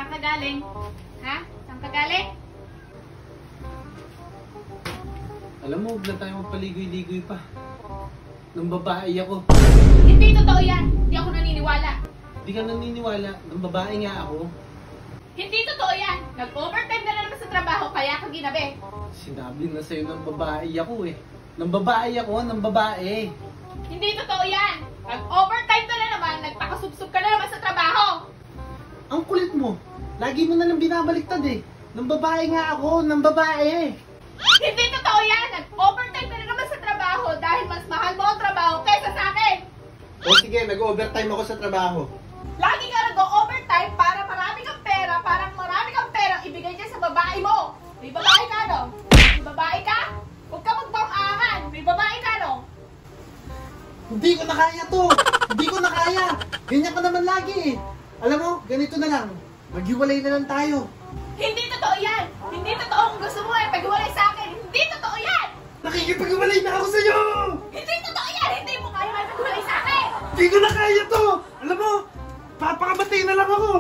Saan ka galing? Ha? Saan ka galing? Alam mo, huwag na tayo magpaligoy-ligoy pa. Nang babae ako. Hindi totoo yan. Hindi ako naniniwala. Hindi ka naniniwala. Nang babae nga ako. Hindi totoo yan. Nag-overtime ka na naman sa trabaho kaya ka ginabi. Sinabi na sa'yo ng babae ako eh. Nang babae ako, nang babae. Hindi totoo yan. Nag-overtime ka na naman, nagpakasubsob ka na naman sa trabaho. Ang kulit mo. Lagi mo na lang binabaliktad eh. Nang babae nga ako, nang babae. Hindi totoo yan. Nag-overtime ka na naman sa trabaho dahil mas mahal mo ang trabaho kaysa sa akin. O sige, nag-overtime ako sa trabaho. Lagi ka nag-overtime para marami kang pera, parang marami kang perang ibigay niya sa babae mo. May babae ka, no? May babae ka? Huwag ka magpang-angan. May babae ka, no? Hindi ko na kaya to! Hindi ko na kaya! Ganyan ka naman lagi eh. Alam mo, ganito na lang. Maghiwalay na lang tayo. Hindi totoo yan. Hindi totoo kung gusto mo eh paghiwalay sa akin. Hindi totoo yan. Nakikipaghiwalay na ako sa'yo! Hindi totoo yan. Hindi mo kaya maghiwalay sa akin. Hindi ko na kaya to! Alam mo, papakamatay na lang ako!